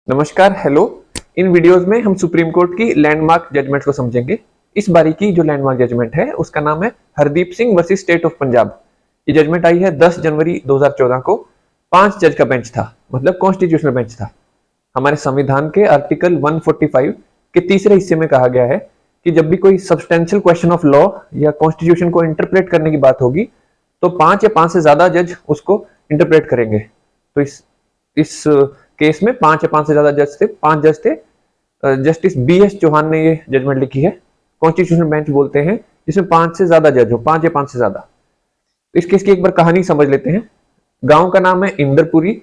नमस्कार, हेलो। इन वीडियोस में हम सुप्रीम कोर्ट की लैंडमार्क जजमेंट को समझेंगे। इस बारी की जो लैंडमार्क जजमेंट है उसका नाम है Hardeep Singh versus state of Punjab. ये जजमेंट आई है 10 जनवरी 2014 को। 5 जज का बेंच था, मतलब कॉन्स्टिट्यूशनल बेंच था। हमारे संविधान के आर्टिकल 145 के तीसरे हिस्से में कहा गया है कि जब भी कोई सब्सटेंशियल क्वेश्चन ऑफ लॉ या कॉन्स्टिट्यूशन को इंटरप्रेट करने की बात होगी तो 5 या 5 से ज्यादा जज उसको इंटरप्रेट करेंगे। तो इस केस में 5 या 5 से ज्यादा जज थे, 5 जज थे। जस्टिस BS चौहान ने ये जजमेंट लिखी है। कॉन्स्टिट्यूशनल बेंच बोलते हैं जिसमें 5 से ज्यादा जज हो, 5 या 5 से ज्यादा। इस केस की एक बार कहानी समझ लेते हैं। गांव का नाम है इंद्रपुरी,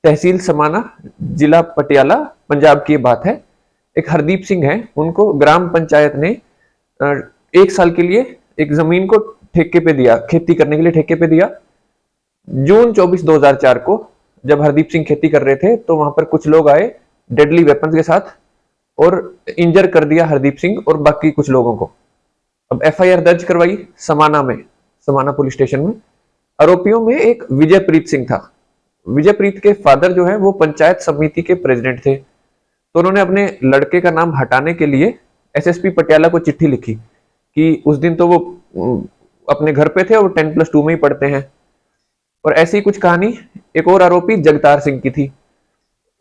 तहसील समाना, जिला पटियाला, पंजाब की बात है। एक हरदीप सिंह है, उनको ग्राम पंचायत ने 1 साल के लिए एक जमीन को ठेके पे दिया, खेती करने के लिए ठेके पे दिया। जून 24 2004 को जब हरदीप सिंह खेती कर रहे थे तो वहां पर कुछ लोग आए डेडली वेपन्स के साथ और इंजर कर दिया हरदीप सिंह और बाकी कुछ लोगों को। अब FIR दर्ज करवाई समाना में, समाना पुलिस स्टेशन में। आरोपियों में एक विजयप्रीत सिंह था। विजयप्रीत के फादर जो है वो पंचायत समिति के प्रेसिडेंट थे, तो उन्होंने अपने लड़के का नाम हटाने के लिए SSP पटियाला को चिट्ठी लिखी कि उस दिन तो वो अपने घर पे थे और 10+2 में ही पढ़ते हैं। और ऐसी ही कुछ कहानी एक और आरोपी जगतार सिंह की थी।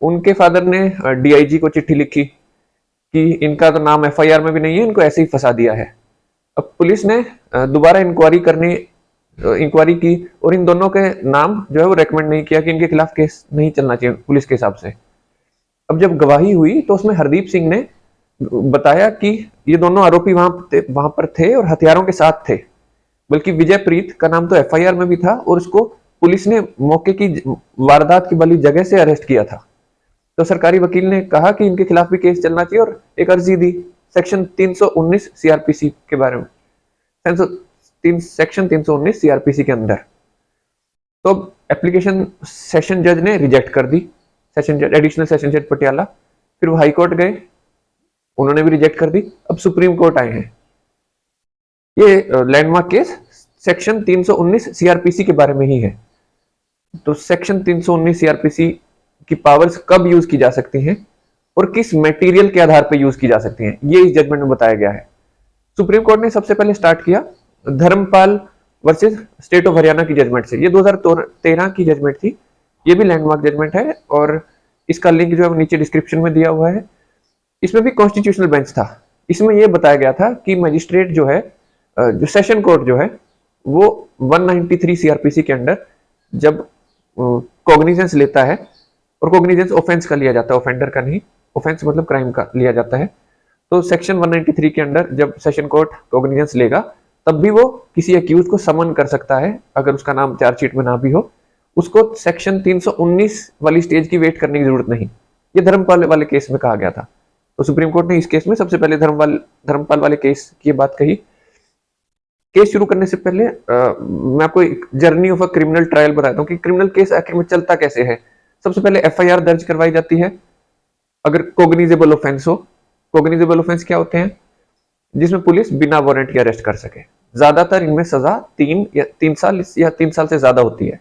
उनके फादर ने DIG को चिट्ठी लिखी कि इनका तो नाम FIR में भी नहीं है, इनको ऐसे ही फंसा दिया है। अब पुलिस ने दोबारा इंक्वायरी की और इन दोनों के नाम जो है वो रेकमेंड नहीं किया कि इनके खिलाफ केस नहीं चलना चाहिए पुलिस के हिसाब से। अब जब गवाही हुई तो उसमें हरदीप सिंह ने बताया कि ये दोनों आरोपी वहां पर थे और हथियारों के साथ थे। बल्कि विजयप्रीत का नाम तो FIR में भी था और उसको पुलिस ने मौके की वारदात की वाली जगह से अरेस्ट किया था। तो सरकारी वकील ने कहा कि इनके खिलाफ भी केस चलना चाहिए और एक अर्जी दी सेक्शन 319 CRPC के बारे में, सेक्शन 319 CRPC के अंदर। तो एप्लीकेशन सेशन जज ने रिजेक्ट कर दी, सेशन जज, एडिशनल सेशन जज पटियाला। फिर वो हाई कोर्ट गए, उन्होंने भी रिजेक्ट कर दी। अब सुप्रीम कोर्ट आए हैं। ये लैंडमार्क केस सेक्शन 319 CRPC के बारे में ही है। तो सेक्शन 319 CRPC की पावर्स कब यूज की जा सकती हैं और किस मटेरियल के आधार पर यूज की जा सकती हैं, ये इस जजमेंट में बताया गया है। सुप्रीम कोर्ट ने सबसे पहले स्टार्ट किया Dharampal versus state of Haryana की जजमेंट से। ये 2013 की जजमेंट थी। ये भी लैंडमार्क जजमेंट है और इसका लिंक जो है नीचे डिस्क्रिप्शन में दिया हुआ है। इसमें भी कॉन्स्टिट्यूशनल बेंच था। इसमें यह बताया गया था कि मजिस्ट्रेट जो है, जो सेशन कोर्ट जो है, वो 193 CRPC के अंडर जब कॉग्निजेंस लेता है, और कॉग्निजेंस ऑफेंस का लिया जाता है, ऑफेंडर का नहीं, ऑफेंस मतलब क्राइम का लिया जाता है। तो सेक्शन 193 के अंडर जब सेशन कोर्ट कॉग्निजेंस लेगा तब भी वो किसी अक्यूज को समन कर सकता है, अगर उसका नाम चार्जशीट में ना भी हो। उसको सेक्शन 319 वाली स्टेज की वेट करने की जरूरत नहीं। ये धर्मपाल वाले केस में कहा गया था। तो सुप्रीम कोर्ट ने इस केस में सबसे पहले धर्मपाल वाले केस की बात कही। केस शुरू करने से पहले मैं आपको एक journey of a criminal trial बताता हूँ कि क्रिमिनल केस आखिर में चलता कैसे है। सबसे पहले FIR दर्ज करवाई जाती है अगर कोग्निजेबल ऑफेंस हो। कोग्निजेबल ऑफेंस क्या होते हैं? जिसमें पुलिस बिना वारंट के अरेस्ट कर सके। ज्यादातर इनमें सजा 3 साल या 3 साल से ज्यादा होती है।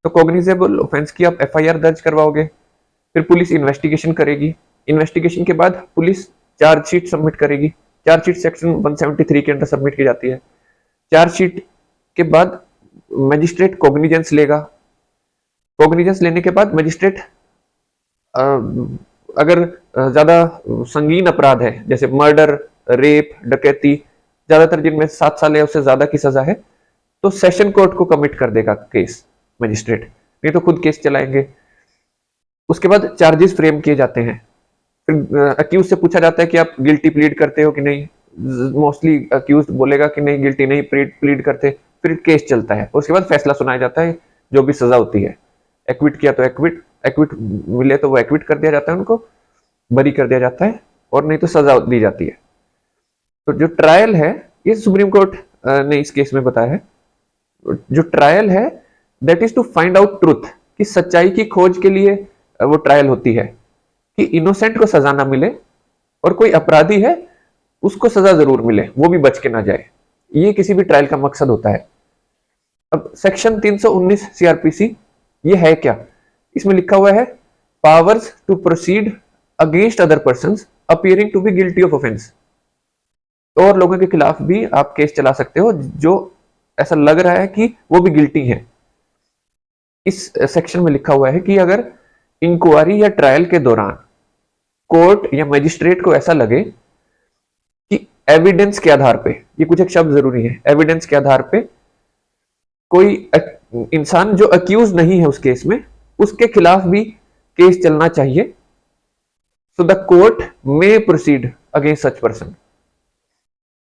तो कोग्निजेबल ऑफेंस की आप FIR दर्ज करवाओगे, फिर पुलिस इन्वेस्टिगेशन करेगी। इन्वेस्टिगेशन के बाद पुलिस चार्जशीट सबमिट करेगी। चार्जशीट सेक्शन 173 के अंदर सबमिट की जाती है। चार्जशीट के बाद मजिस्ट्रेट कॉग्निजेंस लेगा। कॉग्निजेंस लेने के बाद मजिस्ट्रेट अगर ज्यादा संगीन अपराध है जैसे मर्डर, रेप, डकैती, ज्यादातर जिनमें 7 साल या उससे ज्यादा की सजा है, तो सेशन कोर्ट को कमिट कर देगा केस मजिस्ट्रेट, नहीं तो खुद केस चलाएंगे। उसके बाद चार्जेस फ्रेम किए जाते हैं। फिर अक्यूज से पूछा जाता है कि आप गिल्टी प्लीड करते हो कि नहीं। मोस्टली अक्यूज बोलेगा कि नहीं, गिल्टी नहीं प्लीड करते। फिर केस चलता है, उसके बाद फैसला सुनाया जाता है, जो भी सजा होती है। एक्विट किया तो एक्विट मिले तो वो एक्विट कर दिया जाता है, उनको बरी कर दिया जाता है, और नहीं तो सजा दी जाती है। तो जो ट्रायल है, ये सुप्रीम कोर्ट ने इस केस में बताया है, जो ट्रायल है that is to find out truth, कि सच्चाई की खोज के लिए वो ट्रायल होती है, कि इनोसेंट को सजा ना मिले और कोई अपराधी है उसको सजा जरूर मिले, वो भी बच के ना जाए। ये किसी भी ट्रायल का मकसद होता है। अब सेक्शन 319 CRPC ये है क्या? इसमें लिखा हुआ है powers to proceed against other persons appearing to be guilty of offence. और लोगों के खिलाफ भी आप केस चला सकते हो जो ऐसा लग रहा है कि वो भी गिल्टी है। इस सेक्शन में लिखा हुआ है कि अगर इंक्वायरी या ट्रायल के दौरान कोर्ट या मजिस्ट्रेट को ऐसा लगे कि एविडेंस के आधार पे, ये कुछ एक शब्द जरूरी है, एविडेंस के आधार पे कोई इंसान जो अक्यूज नहीं है उस केस में, उसके खिलाफ भी केस चलना चाहिए, so the court may proceed against such person.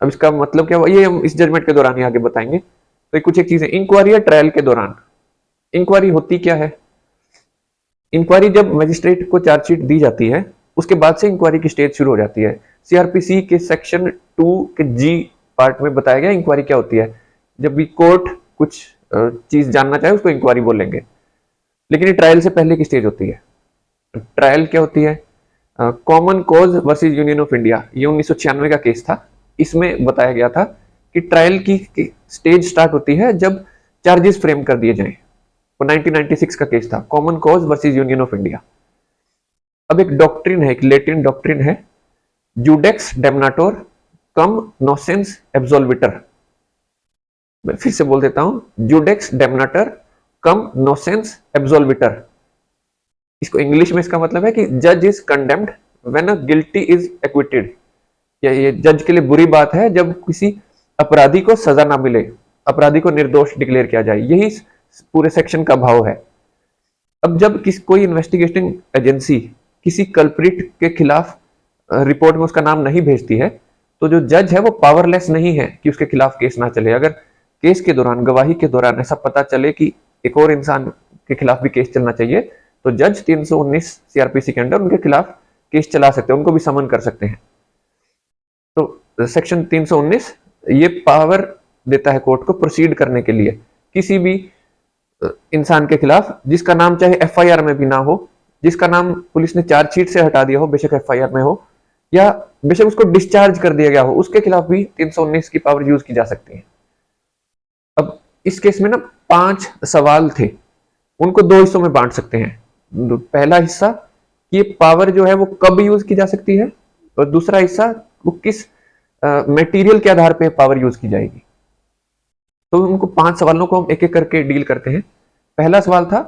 अब इसका मतलब क्या हुआ, ये हम इस जजमेंट के दौरान ही आगे बताएंगे। तो कुछ एक चीजें, इंक्वायरी या ट्रायल के दौरान, इंक्वायरी होती क्या है? इंक्वायरी जब मजिस्ट्रेट को चार्जशीट दी जाती है उसके बाद से इंक्वायरी की स्टेज शुरू हो जाती है। सीआरपीसी के सेक्शन 2 के जी पार्ट में बताया गया इंक्वायरी क्या होती है। जब भी कोर्ट कुछ चीज जानना चाहे उसको इंक्वायरी बोलेंगे। लेकिन ये ट्रायल से पहले की स्टेज होती है। ट्रायल क्या होती है? Common cause versus union of India, ये 1996 का केस था। इसमें बताया गया था कि ट्रायल की स्टेज स्टार्ट होती है जब चार्जेस फ्रेम कर दिए जाएं। वो 1996 का केस था, common cause versus union of India. अब एक डॉक्ट्रिन है, एक लैटिन डॉक्ट्रिन है, जुडेक्स डेमनाटोर कम नोसेंस एब्सोल्विटर। मैं फिर से बोल देता हूं, जुडेक्स डेमनाटर कम नोसेंस एब्सोल्विटर। इसको इंग्लिश में इसका मतलब है कि जज is condemned when a guilty is acquitted. या ये जज के लिए बुरी बात है जब किसी अपराधी को सजा ना मिले, अपराधी को निर्दोष डिक्लेयर किया जाए। यही पूरे सेक्शन का भाव है। अब जब कोई इन्वेस्टिगेटिंग एजेंसी किसी कल्प्रिट के खिलाफ रिपोर्ट में उसका नाम नहीं भेजती है, तो जो जज है वो पावरलेस नहीं है कि उसके खिलाफ केस ना चले। अगर केस के दौरान, गवाही के दौरान ऐसा पता चले कि एक और इंसान के खिलाफ भी केस चलना चाहिए, तो जज 319 सीआरपीसी के अंडर उनके खिलाफ केस चला सकते हैं, उनको भी समन कर सकते हैं। तो सेक्शन 319 ये पावर देता है कोर्ट को प्रोसीड करने के लिए किसी भी इंसान के खिलाफ जिसका नाम चाहे एफआईआर में भी ना हो, जिसका नाम पुलिस ने चार्जशीट से हटा दिया हो, बेशक एफआईआर में हो, या बेशक उसको डिस्चार्ज कर दिया गया हो, उसके खिलाफ भी 319 की पावर यूज की जा सकती है। अब इस केस में ना 5 सवाल थे, उनको 2 हिस्सों में बांट सकते हैं। पहला हिस्सा कि ये पावर जो है वो कब यूज की जा सकती है, और दूसरा हिस्सा वो किस मटेरियल के आधार पे पावर यूज की जाएगी। तो उनको 5 सवालों को हम एक एक करके डील करते हैं। पहला सवाल था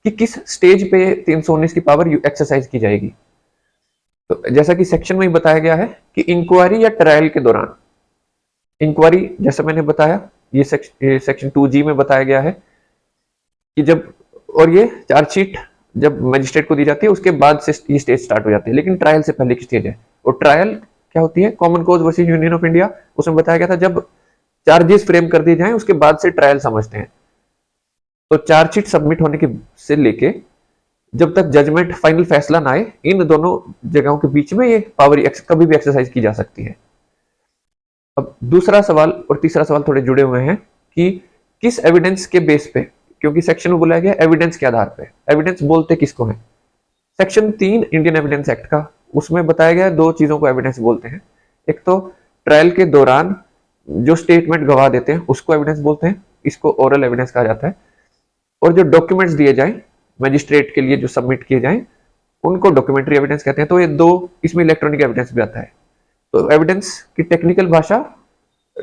कि किस स्टेज पे 319 की पावर एक्सरसाइज की जाएगी। तो जैसा कि सेक्शन में ही बताया गया है कि इंक्वायरी या ट्रायल के दौरान, इंक्वायरी जैसा मैंने बताया ये सेक्शन 2G में बताया गया है कि जब, और ये चार्जशीट जब मजिस्ट्रेट को दी जाती है उसके बाद से ये स्टेज स्टार्ट हो जाती है, लेकिन ट्रायल से पहले की स्टेज है। और ट्रायल क्या होती है? Common cause versus union of India, उसमें बताया गया था जब चार्जेस फ्रेम कर दिए जाएं उसके बाद से ट्रायल समझते हैं। तो चार्जशीट सबमिट होने के से लेके जब तक जजमेंट फाइनल फैसला ना आए, इन दोनों जगहों के बीच में ये पावर कभी भी एक्सरसाइज की जा सकती है। अब दूसरा सवाल और तीसरा सवाल थोड़े जुड़े हुए हैं कि किस एविडेंस के बेस पे, क्योंकि सेक्शन में बोला गया एविडेंस के आधार पे। एविडेंस बोलते किसको है? सेक्शन 3 इंडियन एविडेंस एक्ट का, उसमें बताया गया 2 चीजों को एविडेंस बोलते हैं। एक तो ट्रायल के दौरान जो स्टेटमेंट गवाह देते हैं उसको एविडेंस बोलते हैं, इसको ओरल एविडेंस कहा जाता है। और जो डॉक्यूमेंट्स दिए जाएं मजिस्ट्रेट के लिए, जो सबमिट किए जाएं, उनको डॉक्यूमेंट्री एविडेंस कहते हैं। तो ये 2, इसमें इलेक्ट्रॉनिक एविडेंस भी आता है। तो एविडेंस की टेक्निकल भाषा,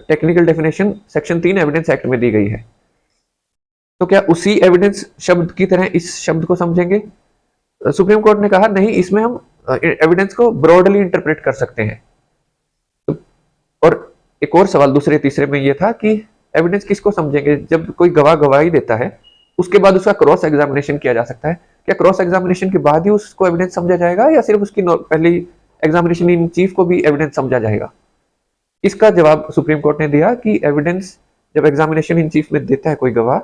technical definition section 3 evidence act में दी गई है। तो क्या उसी एविडेंस शब्द की तरह इस शब्द को समझेंगे? सुप्रीम कोर्ट ने कहा नहीं, इसमें हम एविडेंस को ब्रॉडली इंटरप्रेट कर सकते हैं। और एक और सवाल दूसरे तीसरे में यह था कि एविडेंस किसको समझेंगे? जब कोई गवाह गवाही देता है उसके बाद उसका क्रॉस एग्जामिनेशन किया जा सकता है। क्या क्रॉस एग्जामिनेशन के बाद ही उसको एविडेंस समझा जाएगा, या सिर्फ उसकी पहले एग्जामिनेशन इन चीफ को भी एविडेंस समझा जाएगा? इसका जवाब सुप्रीम कोर्ट ने दिया कि एविडेंस जब एग्जामिनेशन इन चीफ में देता है कोई गवाह,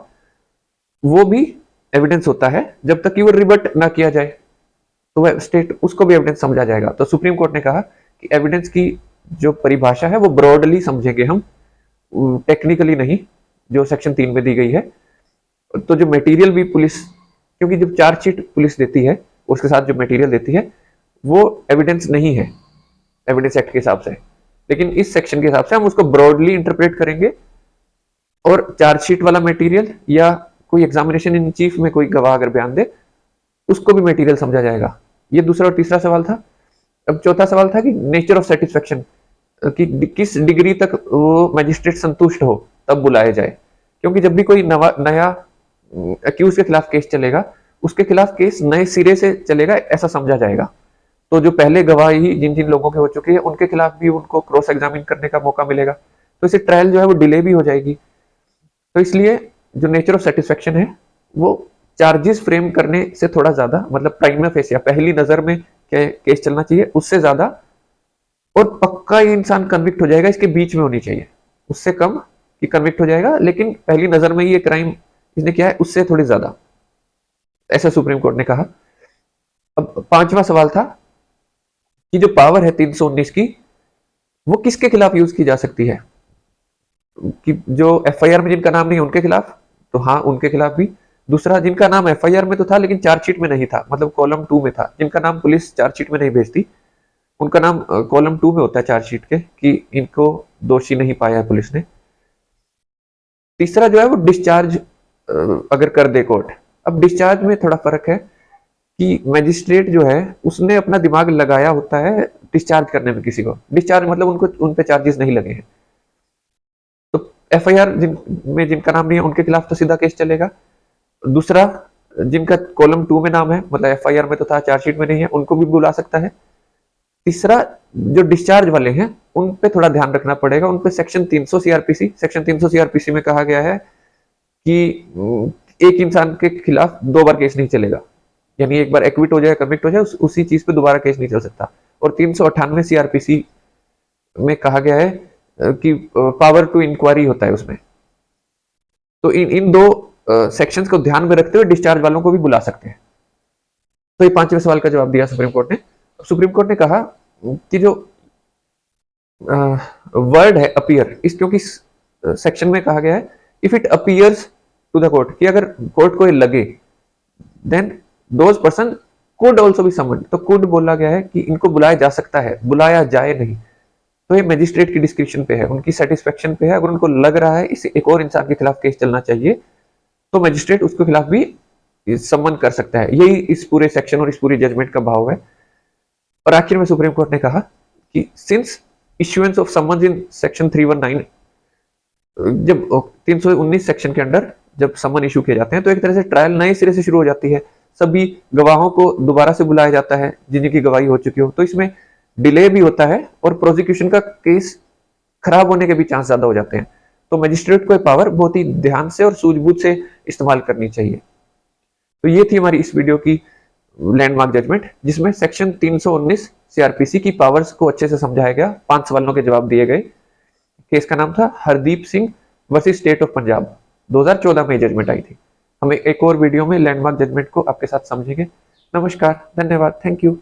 वो भी एविडेंस होता है जब तक कि वो रिबट ना किया जाए, तो वह स्टेट उसको भी एविडेंस समझा जाएगा। तो सुप्रीम कोर्ट ने कहा कि एविडेंस की जो परिभाषा है वो ब्रॉडली समझेंगे हम, टेक्निकली नहीं, जो सेक्शन 3 में दी गई है। तो जो मटेरियल भी पुलिस, क्योंकि जब चार्जशीट पुलिस देती है उसके साथ जो मटेरियल देती है वो एविडेंस नहीं है एविडेंस एक्ट के हिसाब से, लेकिन इस सेक्शन के हिसाब से हम उसको ब्रॉडली इंटरप्रेट करेंगे। और चार्जशीट वाला मटेरियल या कोई एग्जामिनेशन इन चीफ में कोई गवाह अगर बयान दे उसको भी मटेरियल समझा जाएगा। ये दूसरा और तीसरा सवाल था। अब चौथा सवाल था कि नेचर ऑफ सेटिस्फेक्शन, कि किस डिग्री तक वो मैजिस्ट्रेट संतुष्ट हो तब बुलाया जाए, क्योंकि जब भी कोई नया अक्यूज के खिलाफ केस चलेगा, उसके खिलाफ केस नए सिरे से चलेगा ऐसा समझा जाएगा। तो जो पहले गवाही जिन जिन लोगों के हो चुकी है उनके खिलाफ भी उनको क्रॉस एग्जामिन करने का मौका मिलेगा, तो इसे ट्रायल जो है वो डिले भी हो जाएगी। तो इसलिए जो नेचर ऑफ सेटिस्फेक्शन है वो चार्जेस फ्रेम करने से थोड़ा ज्यादा, मतलब प्राइमा फेसिया पहली नजर में केस चलना चाहिए, उससे ज्यादा, और पक्का ये इंसान कन्विक्ट हो जाएगा इसके बीच में होनी चाहिए, उससे कम कि कन्विक्ट हो जाएगा लेकिन पहली नजर में ये क्राइम इसने किया है उससे थोड़ी ज्यादा, ऐसा सुप्रीम कोर्ट ने कहा। अब पांचवा सवाल था कि जो पावर है 319 की वो किसके खिलाफ यूज की जा सकती है, कि जो एफआईआर में जिनका नाम नहीं है उनके खिलाफ, तो हाँ उनके खिलाफ भी। दूसरा, जिनका नाम एफआईआर में तो था लेकिन चार्जशीट में नहीं था, मतलब कॉलम 2 में था, जिनका नाम पुलिस चार्जशीट में नहीं भेजती, उनका नाम कॉलम 2 में होता है चार्जशीट के, कि इनको दोषी नहीं पाया है पुलिस ने। तीसरा जो है वो डिस्चार्ज अगर कर दे कोर्ट। अब डिस्चार्ज में थोड़ा फर्क है कि मैजिस्ट्रेट जो है उसने अपना दिमाग लगाया होता है डिस्चार्ज करने में किसी को, डिस्चार्ज मतलब उनको उन पे चार्जेस नहीं लगे हैं, तो एफआईआर में जिनका नाम नहीं है उनके खिलाफ तो सीधा केस चलेगा। दूसरा, जिनका कॉलम 2 में नाम है, मतलब एफआईआर में तो था चार्जशीट में नहीं है, उनको भी बुला सकता है। तीसरा, जो डिस्चार्ज वाले हैं उन पे थोड़ा ध्यान रखना पड़ेगा, उन पे सेक्शन 300 सीआरपीसी, सेक्शन 300 सीआरपीसी में कहा गया है कि एक इंसान के खिलाफ 2 बार केस नहीं चलेगा, यानी एक बार एक्विट हो जाए कन्विक्ट हो जाए उसी चीज पे दोबारा केस नहीं चल सकता। और 398 सीआरपीसी में कहा गया है कि पावर टू इंक्वायरी होता है उसमें। तो इन दो सेक्शंस को ध्यान में रखते हुए डिस्चार्ज वालों को भी बुला सकते हैं। तो ये पांचवें सवाल का जवाब दिया सुप्रीम कोर्ट ने। सुप्रीम कोर्ट ने कहा कि जो वर्ड है अपीयर, इस क्योंकि सेक्शन में कहा गया है if it appears to the court, कि अगर कोर्ट को ये लगे then those person could also be summoned, तो कुड बोला गया है कि इनको बुलाया जा सकता है, बुलाया जाए नहीं। तो ये मैजिस्ट्रेट की डिस्क्रिप्शन पे है, उनकी सेटिस्फेक्शन पे है। अगर उनको लग रहा है इस एक और इंसान के खिलाफ केस चलना चाहिए तो मैजिस्ट्रेट उसके खिलाफ भी सम्मन कर सकता है। यही इस पूरे सेक्शन और इस पूरी जजमेंट का भाव है। और आखिर में सुप्रीम कोर्ट ने कहा कि since issuance of summons in section 319, जब 319 सेक्शन के अंडर जब समन इशू किए जाते हैं तो एक तरह से ट्रायल नए सिरे से शुरू हो जाती है, सभी गवाहों को दोबारा से बुलाया जाता है जिनकी गवाही हो चुकी हो, तो इसमें डिले भी होता है और प्रोसिक्यूशन का केस खराब होने के भी चांस ज्यादा हो जाते हैं। तो मजिस्ट्रेट को पावर बहुत ही ध्यान से और सूझबूझ से इस्तेमाल करनी चाहिए। तो ये थी हमारी इस वीडियो की लैंडमार्क जजमेंट, जिसमें सेक्शन 319 सीआरपीसी की पावर्स को अच्छे से समझाया गया, 5 सवालों के जवाब दिए गए। केस का नाम था Hardeep Singh versus state of Punjab, 2014 में जजमेंट आई थी। हम एक और वीडियो में लैंडमार्क जजमेंट को आपके साथ समझेंगे। नमस्कार, धन्यवाद, थैंक यू।